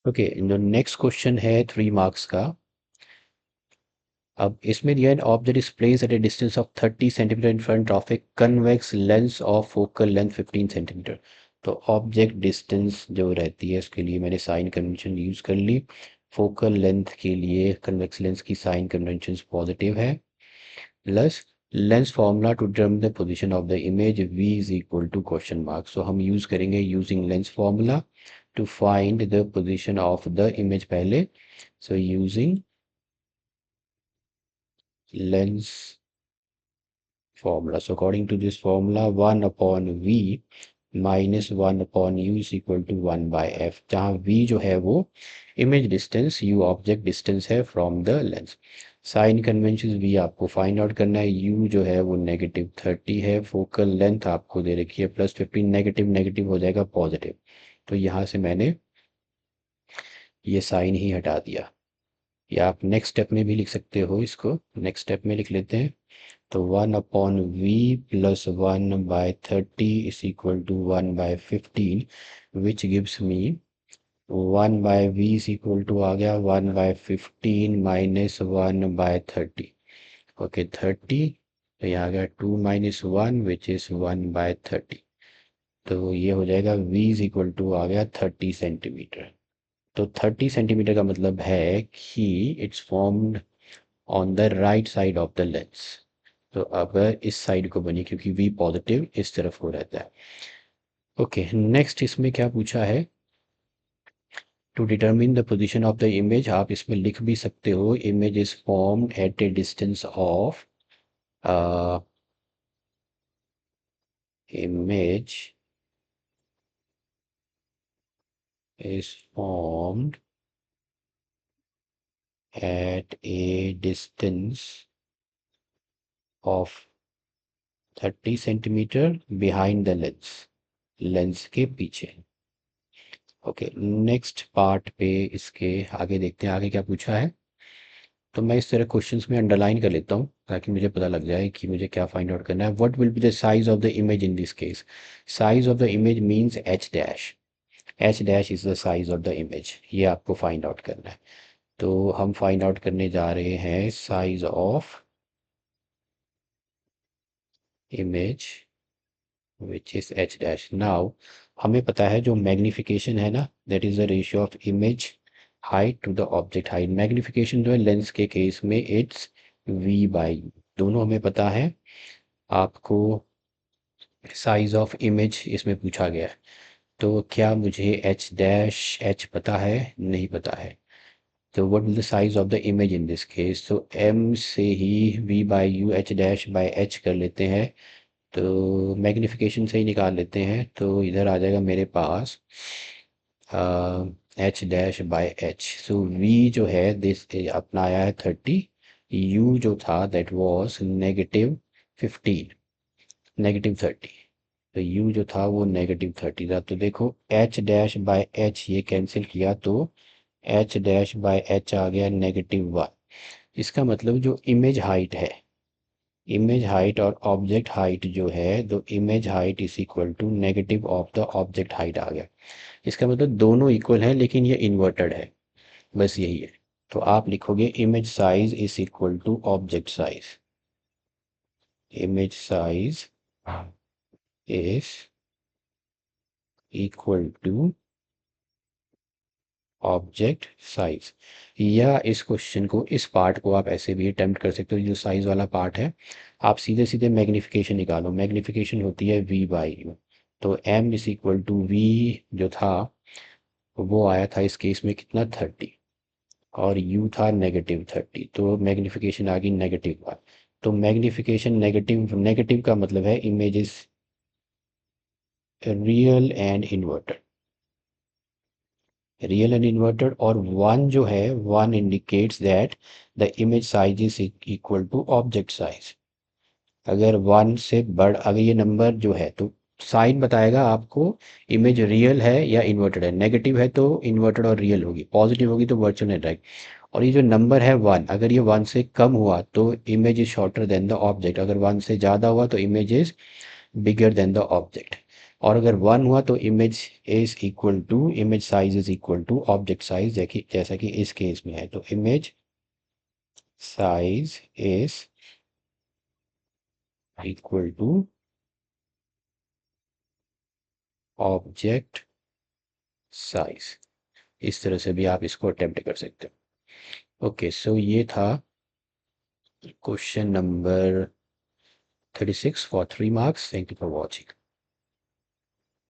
Okay, जो next question है 3 marks का। अब इसमें दिया है object is place at a distance of 30 centimetre in front of a convex lens of focal length 15 centimetre. तो ऑब्जेक्ट डिस्टेंस जो रहती है उसके लिए मैंने साइन कन्वेंशन यूज कर ली। फोकल लेंथ के लिए कन्वेक्स लेंस की साइन कन्वेंशन पॉजिटिव है, plus lens formula to determine the position of the image v is equal to question mark. So हम यूज करेंगे using lens formula to find the position of the image पहले। So using lens formula. So according to this formula 1 upon v minus 1 upon u is equal to 1 by f, जहाँ v जो है वो image distance, u object distance है from the lens. Sign convention v आपको find out करना है, u जो है वो -30 है, फोकल लेंथ आपको दे रखी है +15, नेगेटिव नेगेटिव हो जाएगा पॉजिटिव। तो यहाँ से मैंने ये साइन ही हटा दिया, या आप नेक्स्ट स्टेप में भी लिख सकते हो इसको। नेक्स्ट स्टेप में लिख लेते हैं। तो 1 upon v plus 1 by 30 is equal to 1 by 15 which gives me 1 by v is equal to आ गया 1 बाय 15 माइनस 1 बाय 30। ओके 30, तो यहाँ आ गया 2 माइनस 1 विच इज 1 बाय 30। तो ये हो जाएगा v इज इक्वल टू आ गया 30 सेंटीमीटर। तो 30 सेंटीमीटर का मतलब है कि it's formed on the right side of the lens. तो अब इस साइड को बनी क्योंकि v पॉजिटिव इस तरफ हो रहता है। ओके, नेक्स्ट इसमें क्या पूछा है, to determine the position of the image. आप इसमें लिख भी सकते हो image is formed at a distance of image is formed at a distance of 30 centimetre behind the lens, lens के पीछे। ओके, नेक्स्ट पार्ट पे इसके आगे देखते हैं आगे क्या पूछा है। तो मैं इस तरह क्वेश्चंस में अंडरलाइन कर लेता हूँ ताकि मुझे पता लग जाए कि मुझे क्या फाइंड आउट करना है। What will be the size of the image in this case. Size of the image means H dash, H dash is the size of the image, ये आपको फाइंड आउट करना है। तो हम फाइंड आउट करने जा रहे हैं size of image which is H dash. Now हमें पता है जो मैग्निफिकेशन है ना, that is the ratio of image height to the object height. Magnification जो है लेंस के केस में इट्स v बाई u, दोनों हमें पता है। आपको साइज ऑफ इमेज इसमें पूछा गया है, तो क्या मुझे एच डैश एच पता है? नहीं पता है। तो what will the size of the image in this case, तो m से ही v by U H dash by H कर लेते हैं, तो मैग्निफिकेशन से ही निकाल लेते हैं। तो इधर आ जाएगा मेरे पास H dash by H. So v जो है दिस अपना आया है 30, u जो था दैट वाज -15, -30। तो u जो था वो -30 था। तो देखो h डैश बाय h ये कैंसिल किया तो h डैश बाय h आ गया -1। इसका मतलब जो इमेज हाइट है, इमेज हाइट और ऑब्जेक्ट हाइट जो है, तो image height is equal to negative of the object height आ गया। इसका मतलब दोनों इक्वल है लेकिन ये इन्वर्टेड है, बस यही है। तो आप लिखोगे image size is equal to object size, image size is equal to object size. या इस क्वेश्चन को, इस पार्ट को आप ऐसे भी अटेम्प्ट कर सकते हो, जो साइज वाला पार्ट है आप सीधे सीधे मैग्निफिकेशन निकालो। मैग्निफिकेशन होती है v बाई यू। तो m is equal to v जो था वो आया था इस केस में कितना 30, और u था -30, तो मैग्निफिकेशन आ गई -1। तो मैग्निफिकेशन नेगेटिव, नेगेटिव का मतलब है image is real and inverted, real and inverted. और वन जो है, one indicates that the image size is equal to object size. अगर वन से बड़, अगर ये नंबर जो है तो साइन बताएगा आपको इमेज रियल है या इन्वर्टेड है। नेगेटिव है तो इन्वर्टेड और रियल होगी, पॉजिटिव होगी तो वर्चुअल एंड राइट। और ये जो नंबर है वन, अगर ये वन से कम हुआ तो image is shorter than the object, अगर वन से ज़्यादा हुआ तो image is bigger than the object. और अगर 1 हुआ तो image is equal to image size is equal to object size, जैसा कि इस केस में है। तो image size is equal to object size. इस तरह से भी आप इसको अटेम्प्ट कर सकते हो। ओके, सो ये था question number 36 for 3 marks. Thank you for watching.